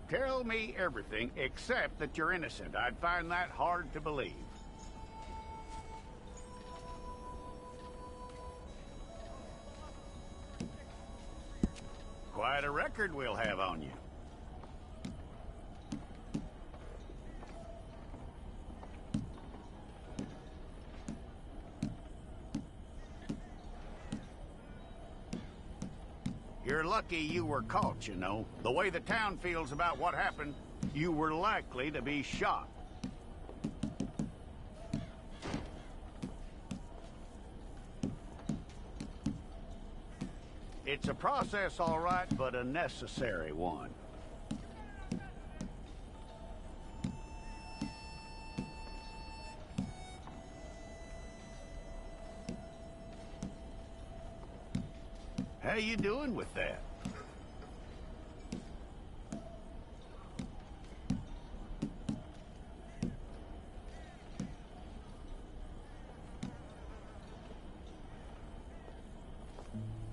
Tell me everything except that you're innocent. I'd find that hard to believe. Quite a record we'll have on you. You're lucky you were caught, you know. The way the town feels about what happened, you were likely to be shot. It's a process, all right, but a necessary one. How you doing with that?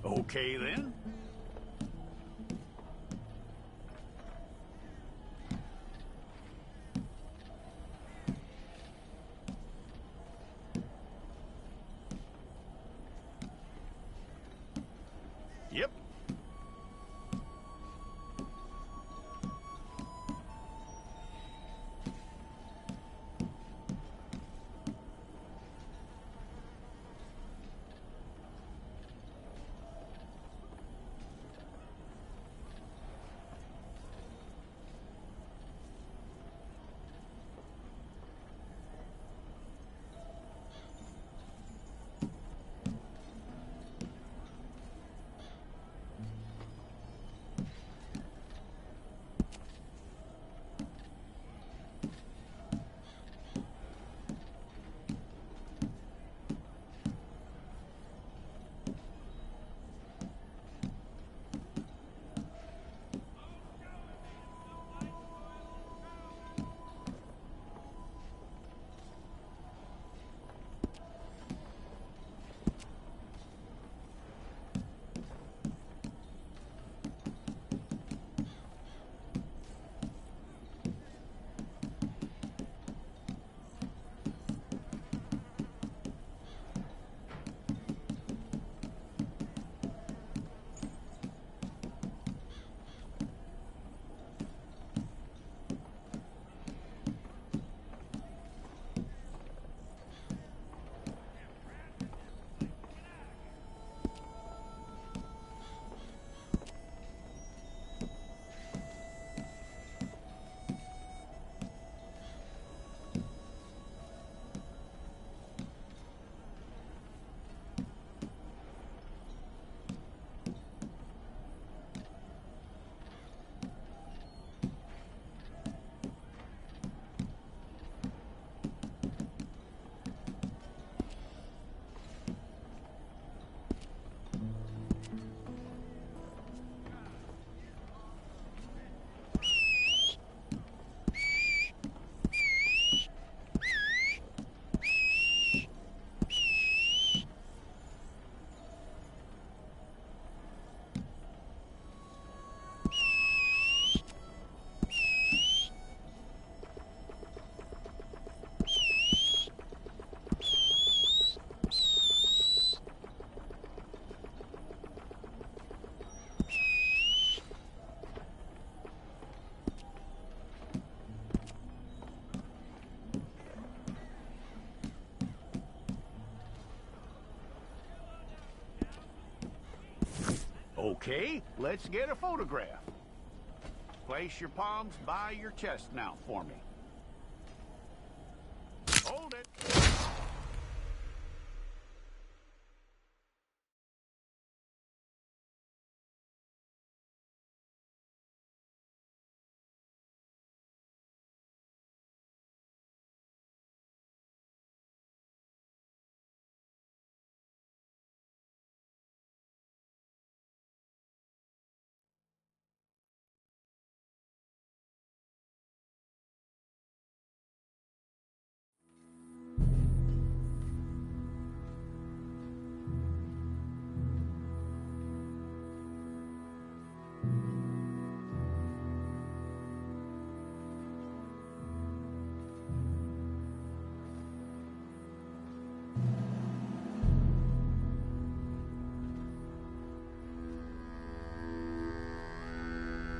Okay, then. Yep. Okay, let's get a photograph. Place your palms by your chest now for me. Hold it.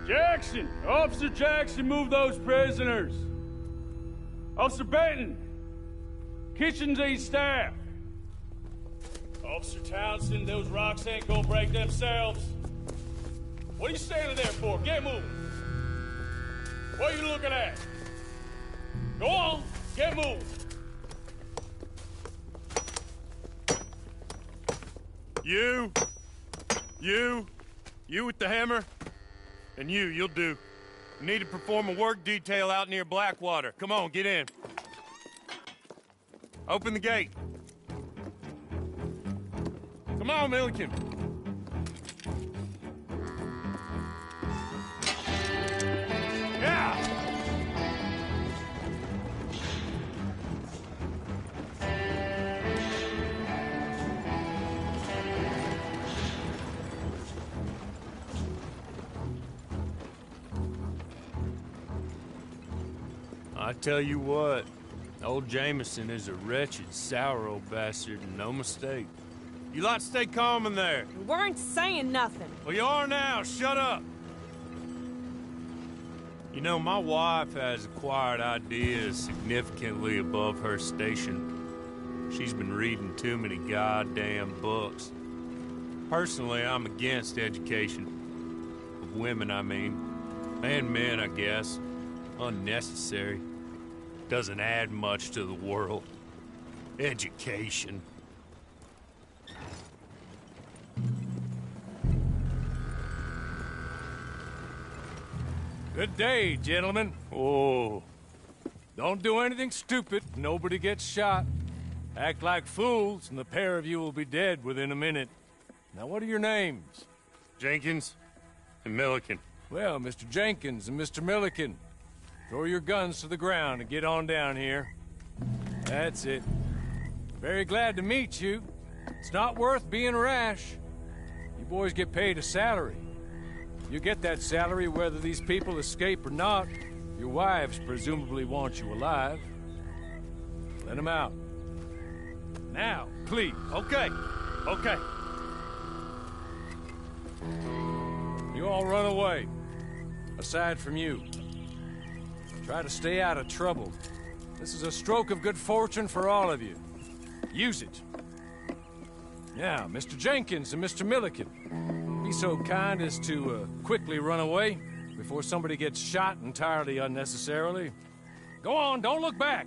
Jackson! Officer Jackson, move those prisoners! Officer Benton! Kitchens and staff! Officer Townsend, those rocks ain't gonna break themselves. What are you standing there for? Get moving! What are you looking at? Go on, get moving! You with the hammer? And you'll do. We need to perform a work detail out near Blackwater. Come on, get in. Open the gate. Come on, Milliken. Yeah! I tell you what, old Jameson is a wretched, sour old bastard, and no mistake. You lot stay calm in there. We weren't saying nothing. Well, you are now. Shut up. You know, my wife has acquired ideas significantly above her station. She's been reading too many goddamn books. Personally, I'm against education. Of women, I mean. And men, I guess. Unnecessary. Doesn't add much to the world. Education. Good day, gentlemen. Oh. Don't do anything stupid. Nobody gets shot. Act like fools, and the pair of you will be dead within a minute. Now, what are your names? Jenkins and Milliken. Well, Mr. Jenkins and Mr. Milliken, throw your guns to the ground and get on down here. That's it. Very glad to meet you. It's not worth being rash. You boys get paid a salary. You get that salary whether these people escape or not. Your wives presumably want you alive. Let them out. Now, please. Okay. You all run away. Aside from you. Try to stay out of trouble. This is a stroke of good fortune for all of you. Use it. Now, Mr. Jenkins and Mr. Milliken, be so kind as to quickly run away before somebody gets shot entirely unnecessarily. Go on, don't look back.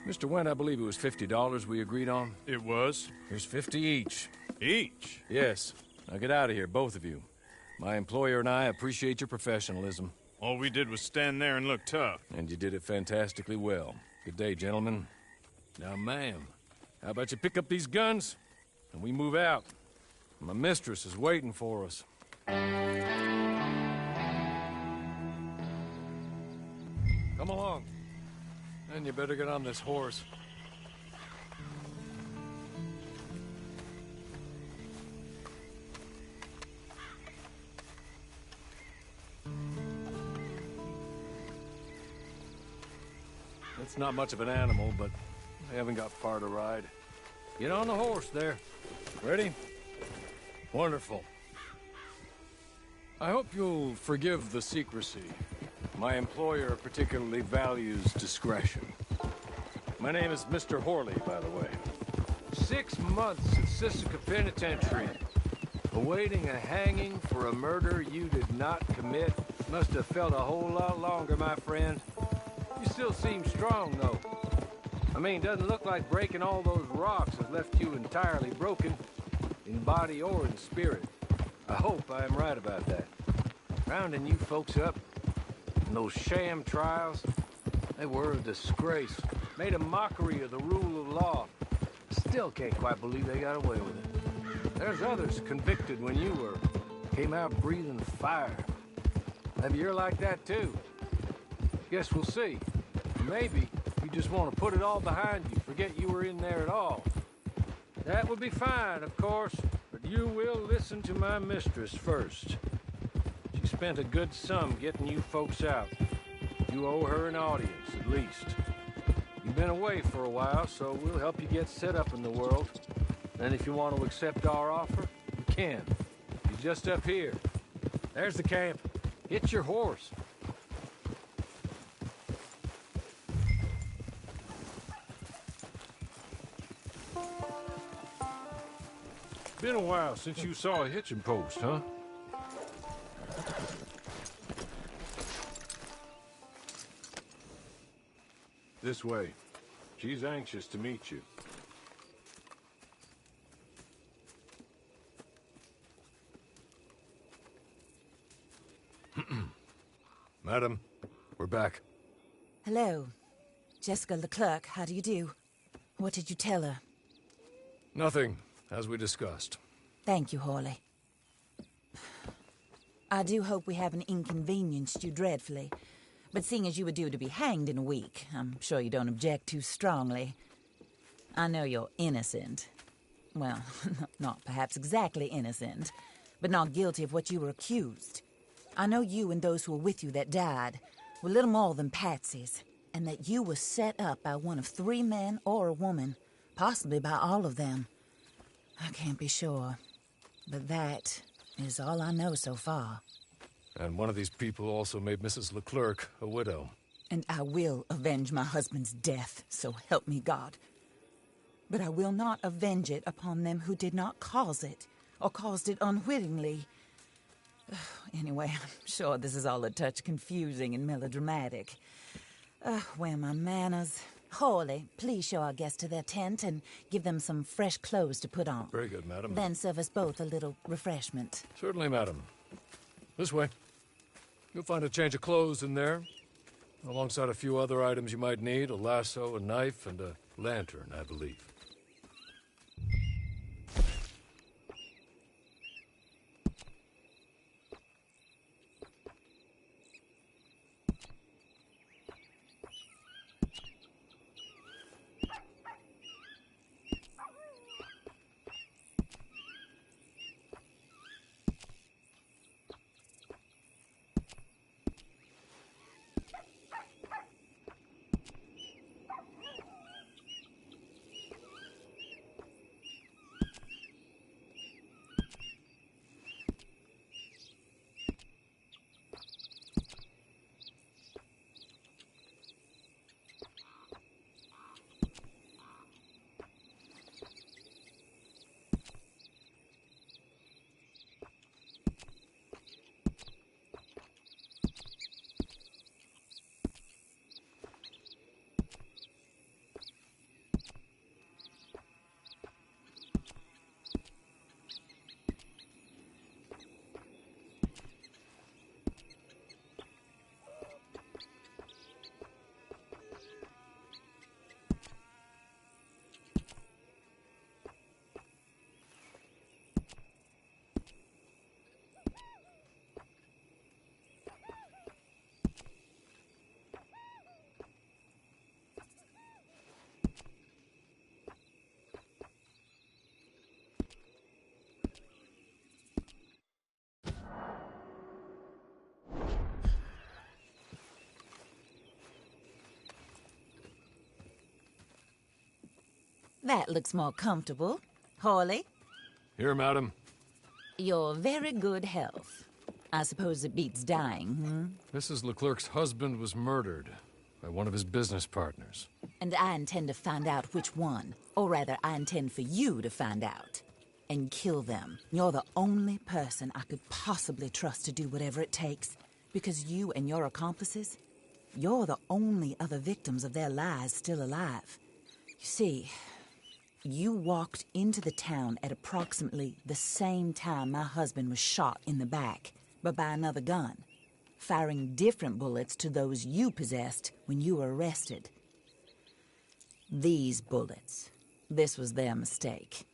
Mr. Wendt, I believe it was $50 we agreed on. It was. Here's 50 each. Each? Yes. Now get out of here, both of you. My employer and I appreciate your professionalism. All we did was stand there and look tough. And you did it fantastically well. Good day, gentlemen. Now, ma'am, how about you pick up these guns, and we move out? My mistress is waiting for us. Come along. And you better get on this horse. It's not much of an animal, but I haven't got far to ride. Get on the horse there. Ready? Wonderful. I hope you'll forgive the secrecy. My employer particularly values discretion. My name is Mr. Horley, by the way. 6 months at Sisika Penitentiary, awaiting a hanging for a murder you did not commit. Must have felt a whole lot longer, my friend. You still seem strong, though. I mean, doesn't look like breaking all those rocks has left you entirely broken, in body or in spirit. I hope I am right about that. Rounding you folks up, and those sham trials, they were a disgrace. Made a mockery of the rule of law. Still can't quite believe they got away with it. There's others convicted when you were. Came out breathing fire. Maybe you're like that, too. Guess we'll see. Maybe you just want to put it all behind you, forget you were in there at all. That would be fine, of course, but you will listen to my mistress first. She spent a good sum getting you folks out. You owe her an audience, at least. You've been away for a while, so we'll help you get set up in the world. And if you want to accept our offer, you can. You're just up here. There's the camp. Hitch your horse. Been a while since you saw a hitching post, huh? This way. She's anxious to meet you. Madam, we're back. Hello. Jessica Leclerc, how do you do? What did you tell her? Nothing, as we discussed. Thank you, Hawley. I do hope we haven't inconvenienced you dreadfully. But seeing as you were due to be hanged in a week, I'm sure you don't object too strongly. I know you're innocent. Well, not perhaps exactly innocent, but not guilty of what you were accused. I know you and those who were with you that died were little more than patsies, and that you were set up by one of 3 men or a woman, possibly by all of them. I can't be sure, but that is all I know so far. And one of these people also made Mrs. Leclerc a widow. And I will avenge my husband's death, so help me God. But I will not avenge it upon them who did not cause it, or caused it unwittingly. Anyway, I'm sure this is all a touch confusing and melodramatic. Where are my manners? Hawley, please show our guests to their tent and give them some fresh clothes to put on. Very good, madam. Then serve us both a little refreshment. Certainly, madam. This way. You'll find a change of clothes in there, alongside a few other items you might need, a lasso, a knife, and a lantern, I believe. That looks more comfortable. Hawley, Here, madam. you're very good health. I suppose it beats dying, Mrs. Leclerc's husband was murdered by one of his business partners. And I intend to find out which one. Or rather, I intend for you to find out. And kill them. You're the only person I could possibly trust to do whatever it takes. Because you and your accomplices, you're the only other victims of their lies still alive. You see, you walked into the town at approximately the same time my husband was shot in the back, but by another gun, firing different bullets to those you possessed when you were arrested. These bullets, this was their mistake.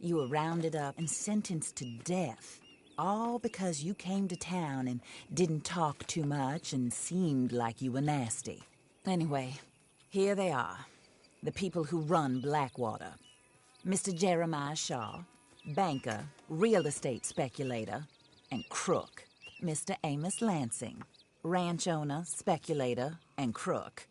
You were rounded up and sentenced to death, all because you came to town and didn't talk too much and seemed like you were nasty. Anyway, here they are. The people who run Blackwater. Mr. Jeremiah Shaw, banker, real estate speculator, and crook. Mr. Amos Lansing, ranch owner, speculator, and crook.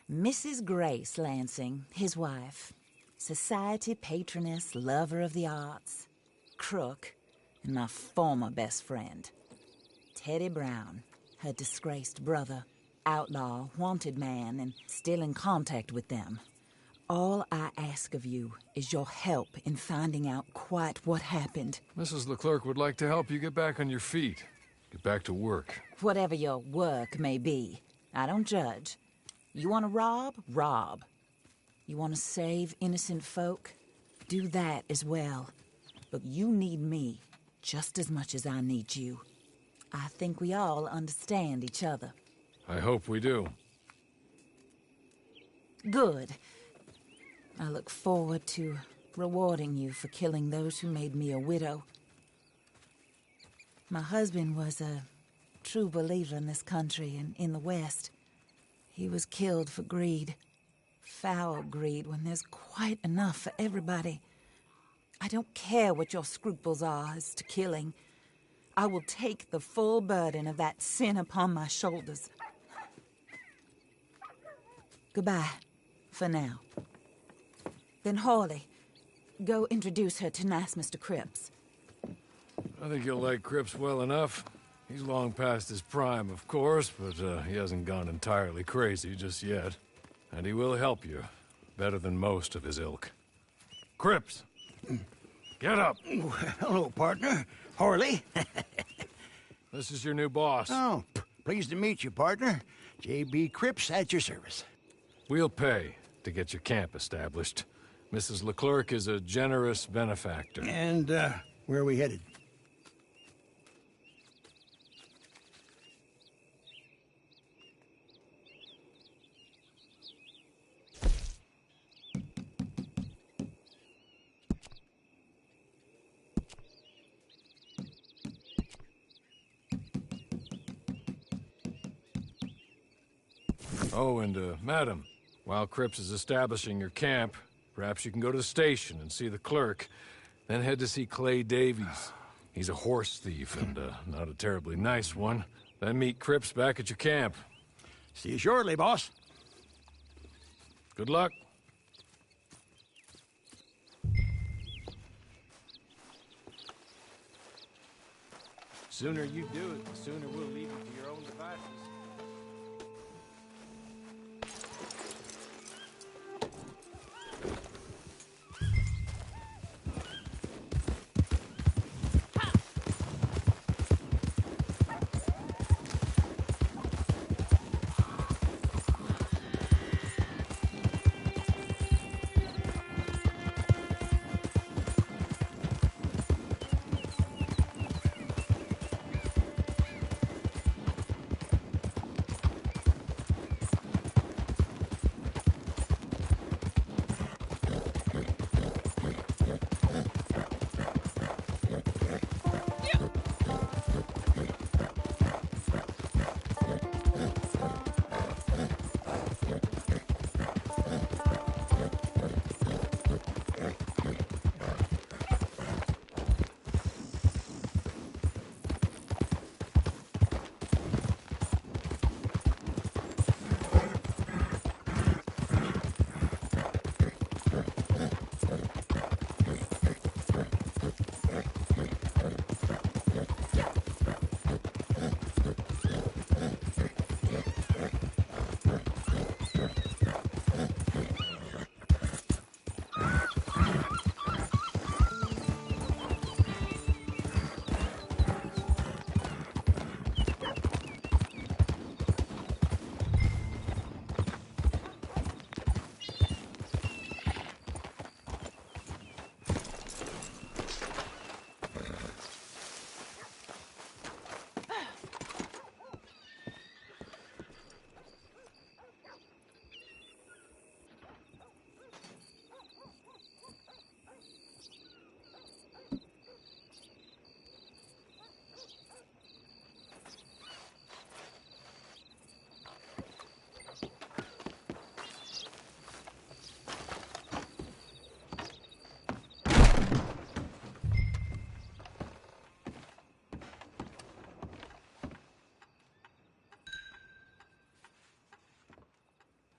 Mrs. Grace Lansing, his wife, society patroness, lover of the arts, crook, and my former best friend. Teddy Brown, her disgraced brother, outlaw, wanted man, and still in contact with them. All I ask of you is your help in finding out quite what happened. Mrs. Leclerc would like to help you get back on your feet. Get back to work. Whatever your work may be, I don't judge. You want to rob? Rob. You want to save innocent folk? Do that as well. But you need me just as much as I need you. I think we all understand each other. I hope we do. Good. I look forward to rewarding you for killing those who made me a widow. My husband was a true believer in this country and in the West. He was killed for greed. Foul greed when there's quite enough for everybody. I don't care what your scruples are as to killing. I will take the full burden of that sin upon my shoulders. Goodbye, for now. Then Hawley, go introduce her to nice Mr. Cripps. I think you'll like Cripps well enough. He's long past his prime, of course, but he hasn't gone entirely crazy just yet. And he will help you, better than most of his ilk. Cripps! Get up! Hello, partner. Harley. This is your new boss. Oh, pleased to meet you, partner. J.B. Cripps at your service. We'll pay to get your camp established. Mrs. Leclerc is a generous benefactor. And, where are we headed? Oh, and, madam, while Cripps is establishing your camp, perhaps you can go to the station and see the clerk, then head to see Clay Davies. He's a horse thief and, not a terribly nice one. Then meet Cripps back at your camp. See you shortly, boss. Good luck. Sooner you do it, the sooner we'll leave you to your own devices.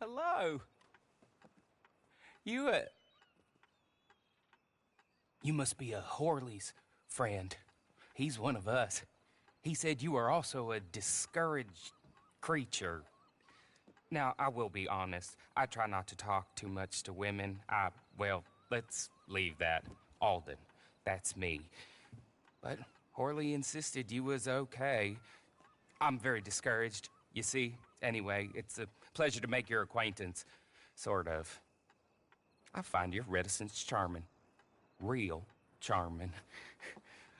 Hello. You must be a Horley's friend. He's one of us. He said you are also a discouraged creature. Now, I will be honest. I try not to talk too much to women. Well, let's leave that. Alden, that's me. But Horley insisted you was okay. I'm very discouraged, you see. Anyway, it's a pleasure to make your acquaintance. Sort of. I find your reticence charming. Real charming.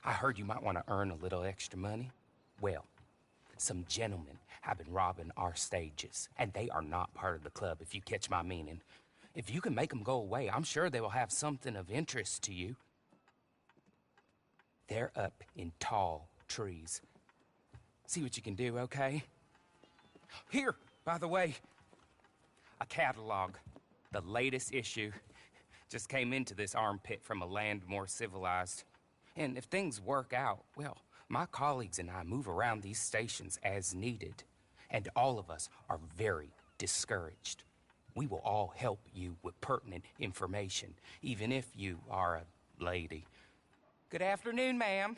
I heard you might want to earn a little extra money. Well, some gentlemen have been robbing our stages, and they are not part of the club, if you catch my meaning. If you can make them go away, I'm sure they will have something of interest to you. They're up in tall trees. See what you can do, okay? Here, by the way, a catalog. The latest issue. Just came into this armpit from a land more civilized. And if things work out, well, my colleagues and I move around these stations as needed. And all of us are very discouraged. We will all help you with pertinent information, even if you are a lady. Good afternoon, ma'am.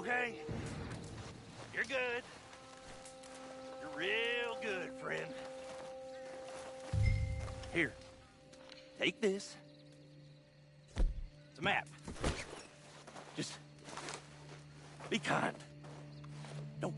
okay? You're good. You're real good, friend. Here, take this. It's a map. Just be kind. Don't.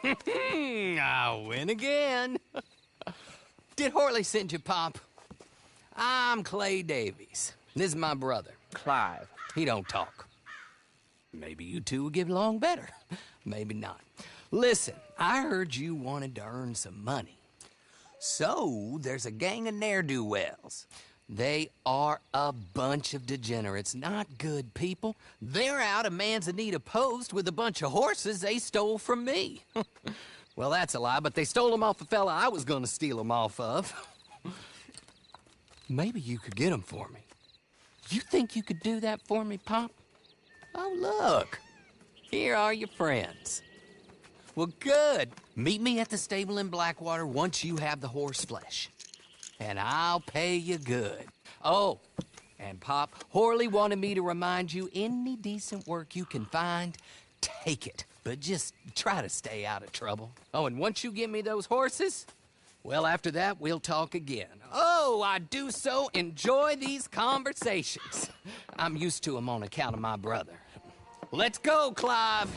I win again. Did Horley send you, Pop? I'm Clay Davies. This is my brother, Clive. He don't talk. Maybe you two will get along better. Maybe not. Listen, I heard you wanted to earn some money. So, there's a gang of ne'er-do-wells. They are a bunch of degenerates, not good people. They're out of Manzanita Post with a bunch of horses they stole from me. Well, that's a lie, but they stole them off a fella I was gonna steal them off of. Maybe you could get them for me. You think you could do that for me, Pop? Oh, look. Here are your friends. Well, good. Meet me at the stable in Blackwater once you have the horse flesh. And I'll pay you good. Oh, and Pop, Horley wanted me to remind you, any decent work you can find, take it. But just try to stay out of trouble. Oh, and once you give me those horses, well, after that, we'll talk again. Oh, I do so enjoy these conversations. I'm used to them on account of my brother. Let's go, Clive.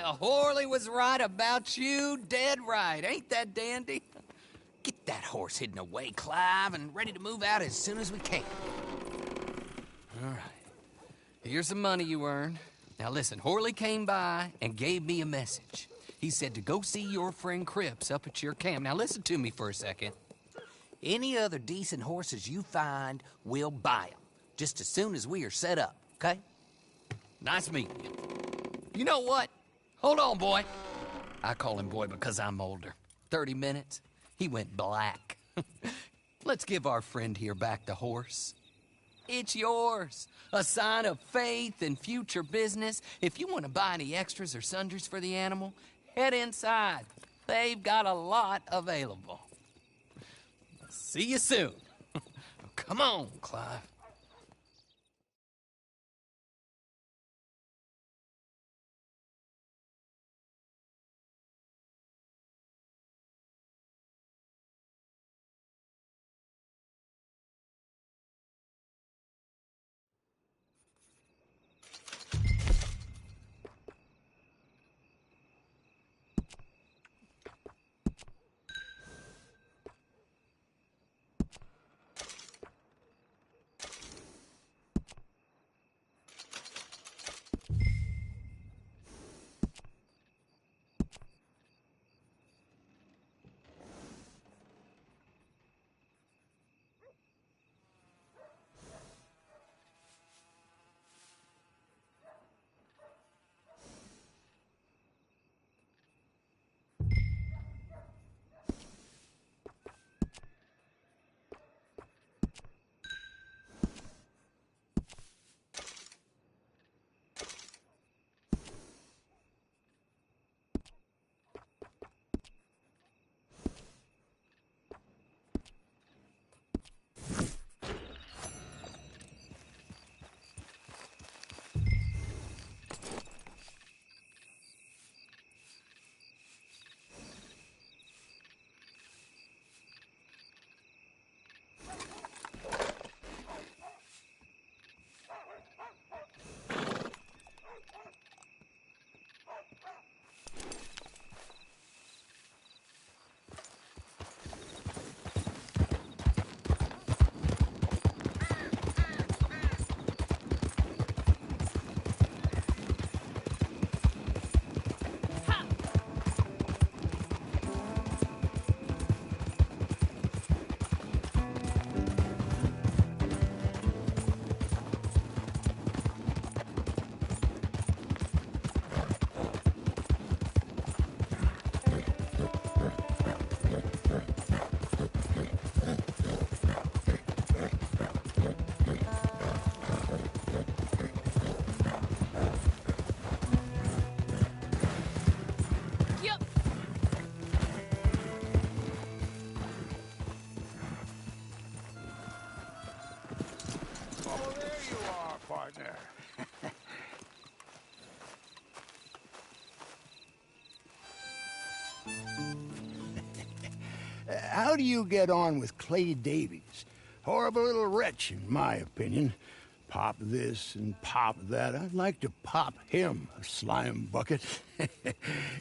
Well, Horley was right about you, dead right. Ain't that dandy? Get that horse hidden away, Clive, and ready to move out as soon as we can. All right. Here's the money you earned. Now listen, Horley came by and gave me a message. He said to go see your friend Cripps up at your camp. Now listen to me for a second. Any other decent horses you find, we'll buy them. Just as soon as we are set up, okay? Nice meeting you. You know what? Hold on, boy. I call him boy because I'm older. 30 minutes, he went black. Let's give our friend here back the horse. It's yours. A sign of faith and future business. If you want to buy any extras or sundries for the animal, head inside. They've got a lot available. See you soon. Come on, Clive. Partner. How do you get on with Clay Davies? Horrible little wretch, in my opinion. Pop this and pop that. I'd like to pop him, a slime bucket.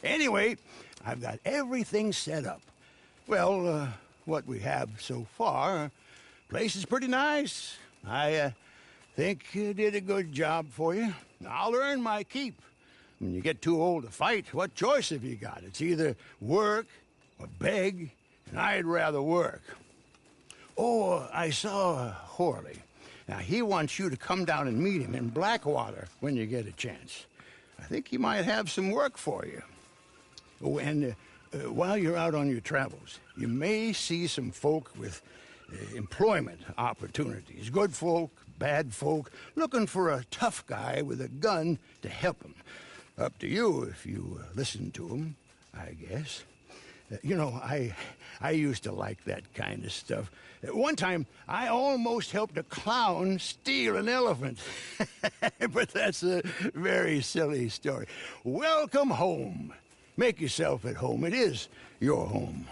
Anyway, I've got everything set up. Well, what we have so far, place is pretty nice. I think you did a good job for you. I'll earn my keep. When you get too old to fight, what choice have you got? It's either work or beg, and I'd rather work. Oh, I saw Horley. Now, he wants you to come down and meet him in Blackwater when you get a chance. I think he might have some work for you. Oh, and while you're out on your travels, you may see some folk with employment opportunities. Good folk, bad folk, looking for a tough guy with a gun to help them. Up to you if you listen to them, I guess. You know, I used to like that kind of stuff. One time, I almost helped a clown steal an elephant. But that's a very silly story. Welcome home. Make yourself at home. It is your home.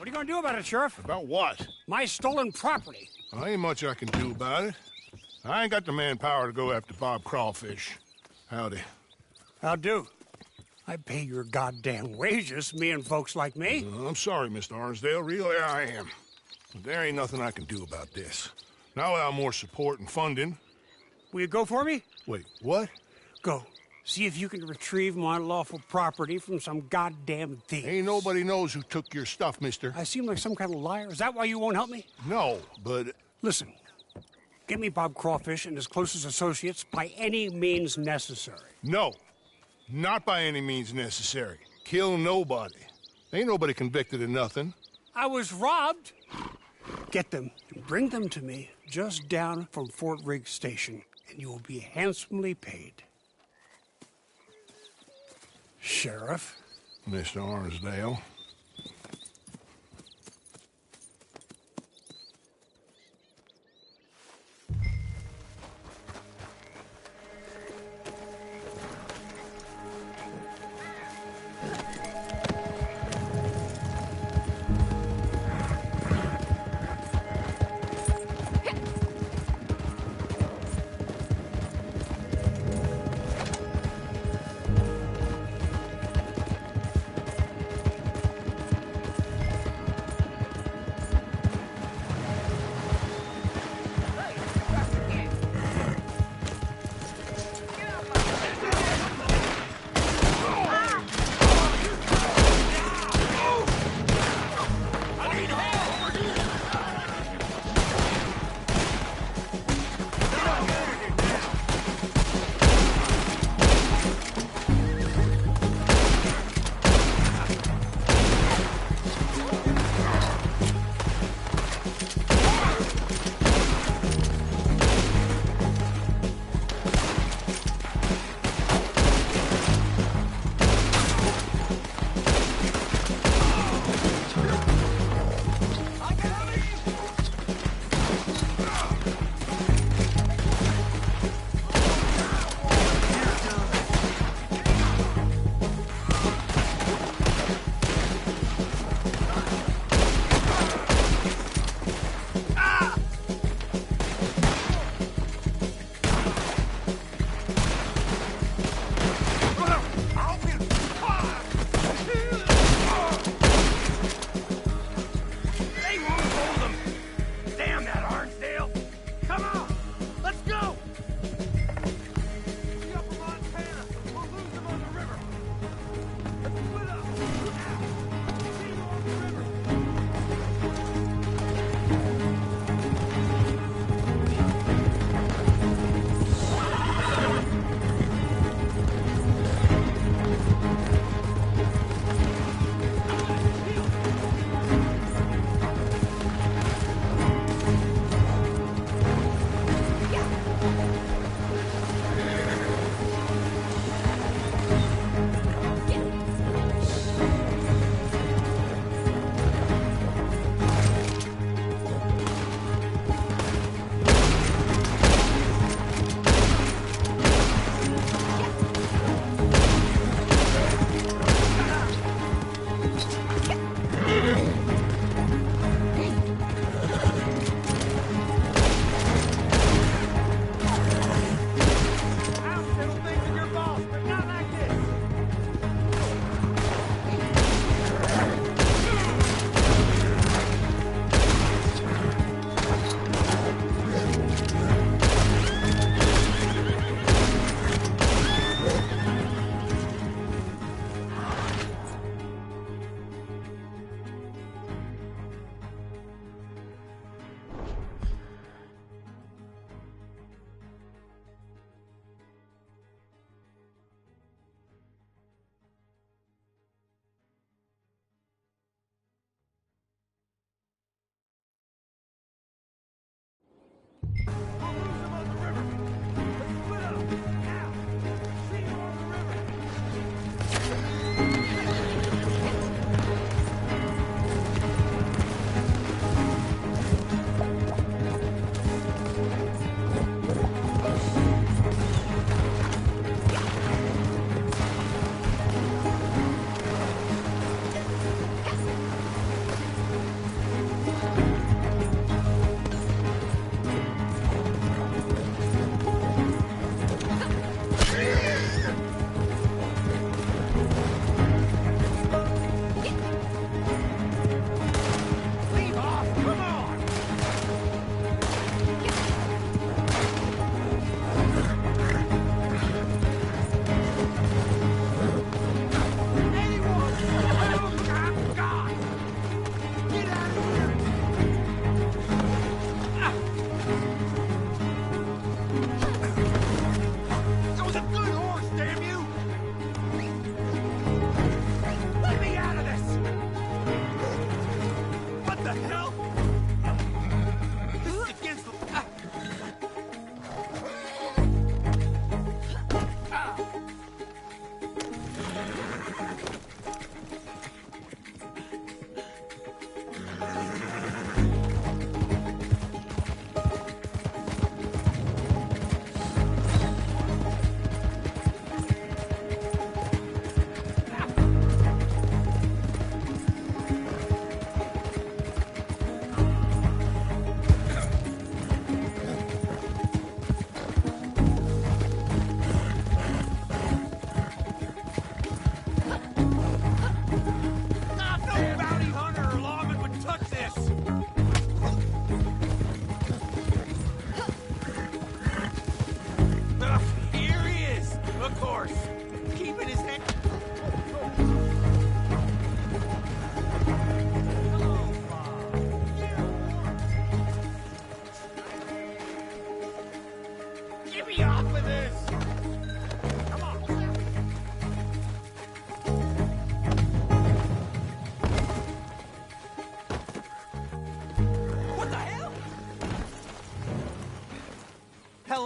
What are you gonna do about it, Sheriff? About what? My stolen property. Well, ain't much I can do about it. I ain't got the manpower to go after Bob Crawfish. Howdy. How do? I pay your goddamn wages, me and folks like me. I'm sorry, Mr. Arnsdale. Really, I am. But there ain't nothing I can do about this. Not without more support and funding. Will you go for me? Wait, what? Go. See if you can retrieve my lawful property from some goddamn thief. Ain't nobody knows who took your stuff, mister. I seem like some kind of liar. Is that why you won't help me? No, but... Listen, get me Bob Crawfish and his closest associates by any means necessary. No, not by any means necessary. Kill nobody. Ain't nobody convicted of nothing. I was robbed. Get them and bring them to me just down from Fort Riggs Station, and you will be handsomely paid. Sheriff? Mr. Arnsdale.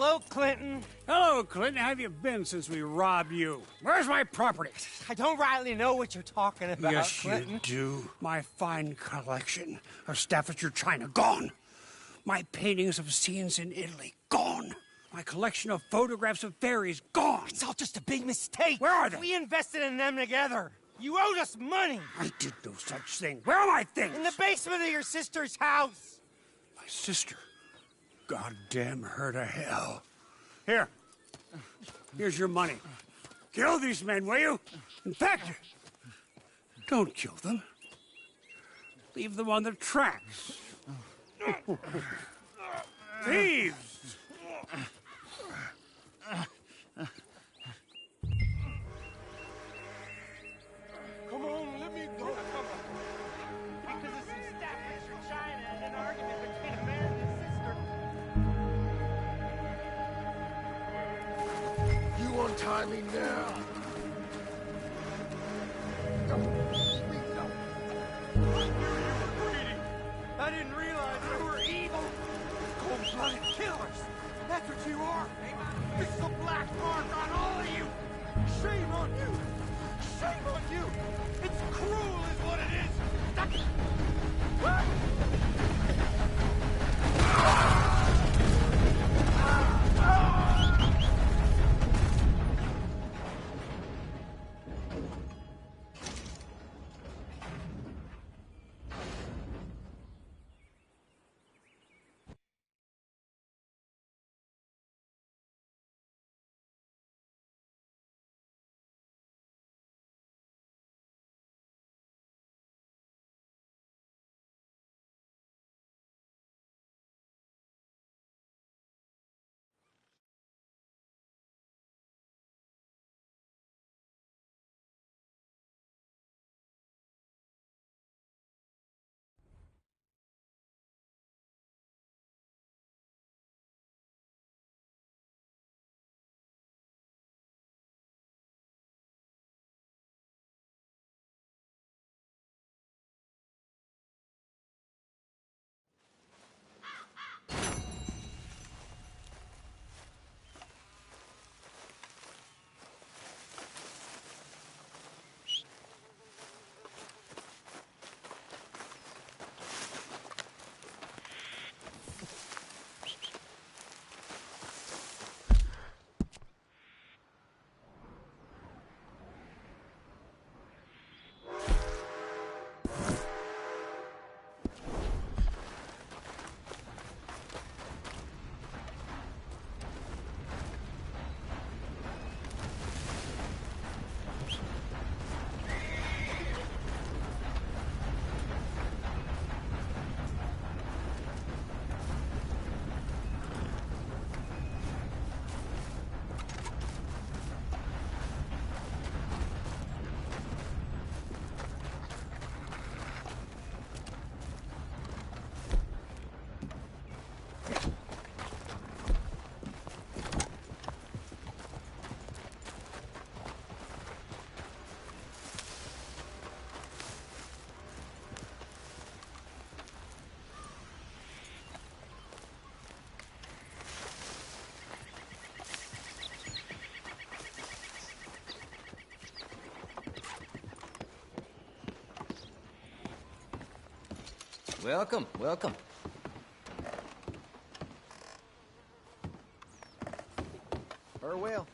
Hello, Clinton. Hello, Clinton. How have you been since we robbed you? Where's my property? I don't rightly know what you're talking about, Yes, Clinton. you do. My fine collection of Staffordshire china, gone. My paintings of scenes in Italy, gone. My collection of photographs of fairies, gone. It's all just a big mistake. Where are they? We invested in them together. You owed us money. I did no such thing. Where are my things? In the basement of your sister's house. My sister. Goddamn her to hell. Here. Here's your money. Kill these men, will you? In fact, don't kill them. Leave them on the tracks. Thieves! Come on, let me go. Come on. Because of some Staffordshire china and an argument between a man and his sister. You untie me now. I didn't realize you were evil. Cold-blooded killers. That's what you are. This is a black mark on all of you. Shame on you. Shame on you. It's cruel is what it is. Welcome, welcome. Well,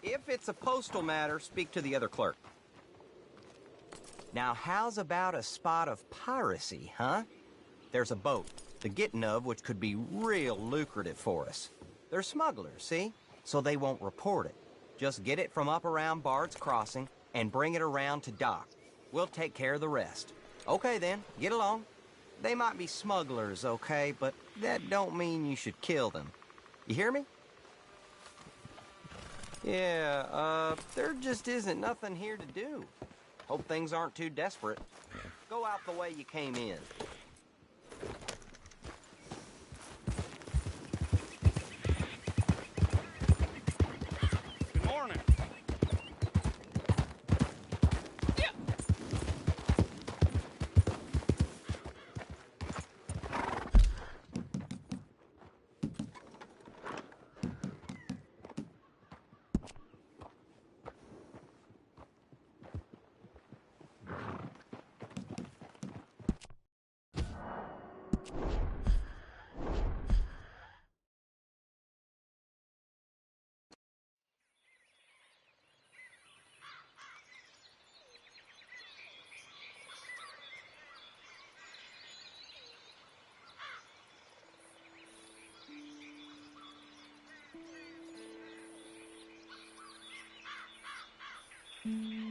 if it's a postal matter, speak to the other clerk. Now, how's about a spot of piracy, huh? There's a boat, the getting of which could be real lucrative for us. They're smugglers, see? So they won't report it. Just get it from up around Bard's Crossing and bring it around to dock. We'll take care of the rest. Okay, then, get along. They might be smugglers, okay, but that don't mean you should kill them. You hear me? Yeah, there just isn't nothing here to do. Hope things aren't too desperate. Go out the way you came in. Good morning. Mm-hmm.